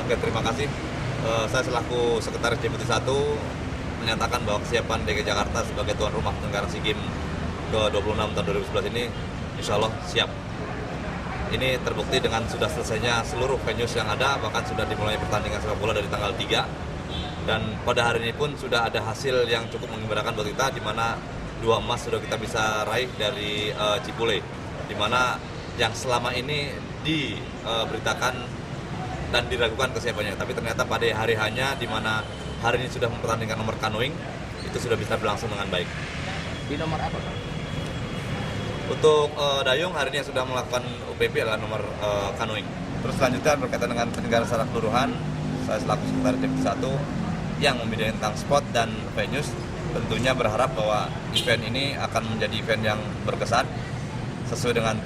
Oke, terima kasih. Saya selaku Sekretaris Deputi 1 menyatakan bahwa kesiapan DKI Jakarta sebagai tuan rumah penyelenggaraan SEA Games ke-26 tahun 2011 ini insya Allah siap. Ini terbukti dengan sudah selesainya seluruh venues yang ada, bahkan sudah dimulai pertandingan sepak bola dari tanggal 3. Dan pada hari ini pun sudah ada hasil yang cukup menggembirakan buat kita, di mana 2 emas sudah kita bisa raih dari Cipule, di mana yang selama ini diberitakan dan diragukan kesiapannya. Tapi ternyata pada hari hanya, di mana hari ini sudah mempertandingkan nomor canoeing, itu sudah bisa berlangsung dengan baik. Di nomor apa, Pak? Untuk dayung hari ini yang sudah melakukan UPP adalah nomor canoeing. Terus selanjutnya berkaitan dengan penyelenggaraan secara keseluruhan, saya selaku Sekretaris Deputi 1 yang membidangi tentang spot dan venues, tentunya berharap bahwa event ini akan menjadi event yang berkesan sesuai dengan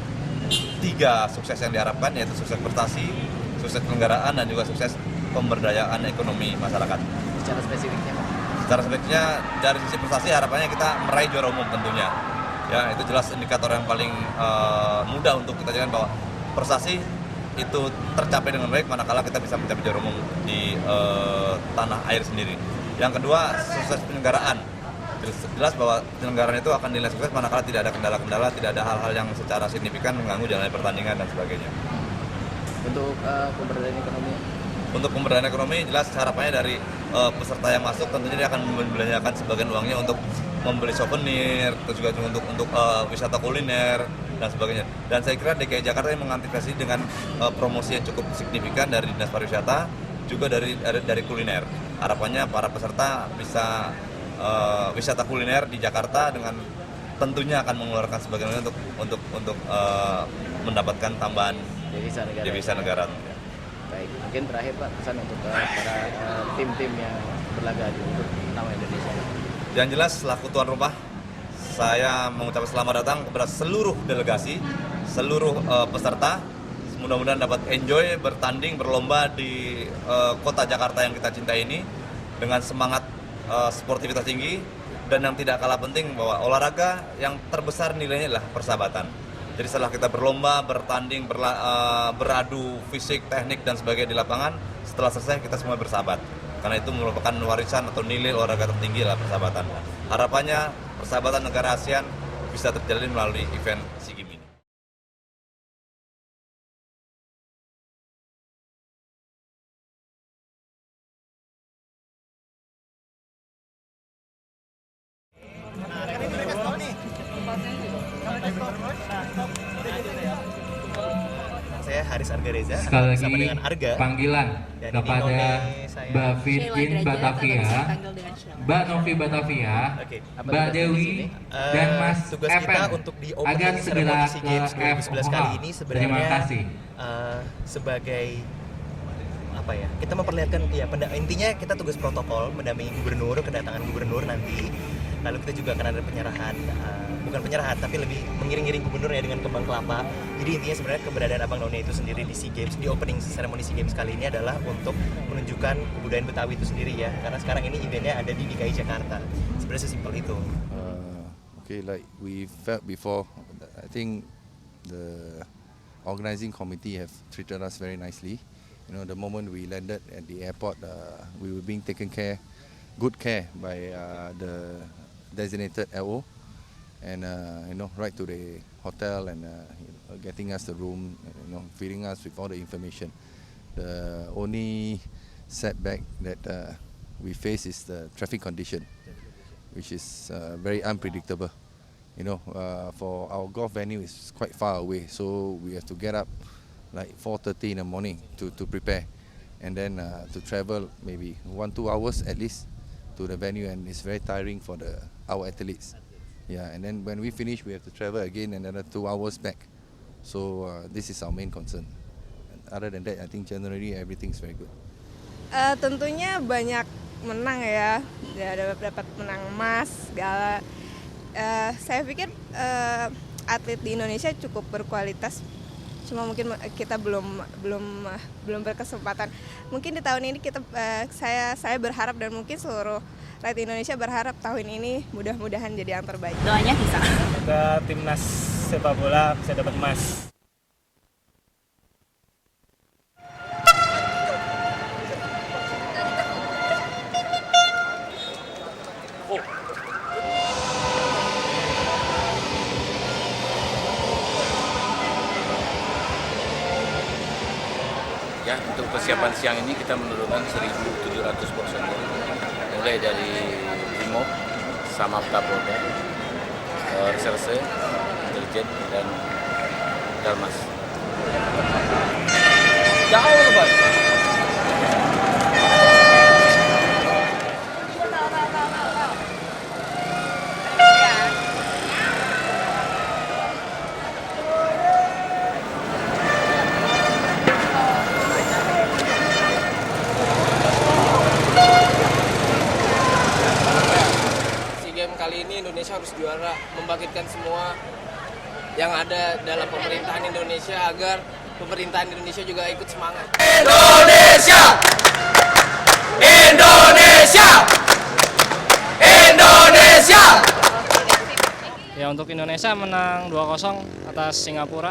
3 sukses yang diharapkan, yaitu sukses prestasi, sukses penyelenggaraan, dan juga sukses pemberdayaan ekonomi masyarakat. Secara spesifiknya, Pak? Secara spesifiknya dari sisi prestasi harapannya kita meraih juara umum tentunya. Ya, itu jelas indikator yang paling mudah untuk kita jadikan bahwa prestasi itu tercapai dengan baik manakala kita bisa mencapai juara umum di tanah air sendiri. Yang kedua, sukses penyelenggaraan. Jelas bahwa penyelenggaraan itu akan dinilai sukses manakala tidak ada kendala-kendala, tidak ada hal-hal yang secara signifikan mengganggu jalannya pertandingan dan sebagainya. Untuk pemberdayaan ekonomi? Untuk pemberdayaan ekonomi, jelas harapannya dari peserta yang masuk tentunya dia akan membelanjakan sebagian uangnya untuk membeli souvenir, terus juga untuk wisata kuliner dan sebagainya. Dan saya kira DKI Jakarta yang mengantisipasi dengan promosi yang cukup signifikan dari Dinas Pariwisata, juga dari kuliner. Harapannya para peserta bisa wisata kuliner di Jakarta dengan tentunya akan mengeluarkan sebagian untuk mendapatkan tambahan devisa negara. Baik, mungkin terakhir Pak, pesan untuk para tim-tim yang berlaga untuk nama Indonesia. Yang jelas, selaku tuan rumah, saya mengucapkan selamat datang kepada seluruh delegasi, seluruh peserta. Mudah-mudahan dapat enjoy bertanding, berlomba di kota Jakarta yang kita cintai ini dengan semangat sportivitas tinggi, dan yang tidak kalah penting bahwa olahraga yang terbesar nilainya adalah persahabatan. Jadi setelah kita berlomba, bertanding, beradu fisik, teknik dan sebagainya di lapangan, setelah selesai kita semua bersahabat. Karena itu merupakan warisan atau nilai olahraga tertinggi adalah persahabatan. Harapannya persahabatan negara ASEAN bisa terjalin melalui event SEA Games ini. Saya Haris Arga Reza, sekali lagi dengan Arga. Panggilan kepada Mbak Fitkin Batavia, Mbak Novi Batavia, Mbak Dewi, dan Mas tugas Evan kita untuk di agar opening segera ceremony SEA Games ke 2011 FOH. kali ini sebenarnya Terima kasih. Sebagai apa ya, kita memperlihatkan ya intinya kita tugas protokol mendampingi gubernur, kedatangan gubernur nanti. Lalu kita juga akan ada penyerahan, bukan penyerahan tapi lebih mengiring-iring gubernurnya dengan kembang kelapa. Jadi intinya sebenarnya keberadaan Abang None itu sendiri di SEA Games, di opening ceremony SEA Games kali ini adalah untuk menunjukkan kebudayaan Betawi itu sendiri ya. Karena sekarang ini eventnya ada di DKI Jakarta. Sebenarnya sesimpel itu. Okay, like we felt before, I think the organizing committee have treated us very nicely. You know, the moment we landed at the airport, we were being taken good care by the designated LO, and right to the hotel and getting us the room, feeding us with all the information. The only setback that we face is the traffic condition, which is very unpredictable. For our golf venue is quite far away, so we have to get up like 4:30 in the morning to prepare, and then to travel maybe 1-2 hours at least to the venue, and it's very tiring for our athletes. Yeah, and then when we finish, we have to travel again another 2 hours back. So this is our main concern. Other than that, I think generally everything is very good. Tentunya banyak menang ya, dapat menang emas segala. Saya pikir atlet di Indonesia cukup berkualitas. Cuma mungkin kita belum berkesempatan. Mungkin di tahun ini saya berharap, dan mungkin seluruh rakyat Indonesia berharap tahun ini mudah-mudahan jadi yang terbaik. Doanya bisa. Semoga timnas sepak bola bisa dapat emas. Ya, untuk persiapan siang ini kita menurunkan 1.700 personil, mulai dari Brimob, Samapta Polda, Reserse, Intelijen, dan Dalmas. Jauh lebat. Kali ini Indonesia harus juara, membangkitkan semua yang ada dalam pemerintahan Indonesia agar pemerintahan Indonesia juga ikut semangat. Indonesia! Indonesia! Indonesia! Ya, untuk Indonesia menang 2-0 atas Singapura.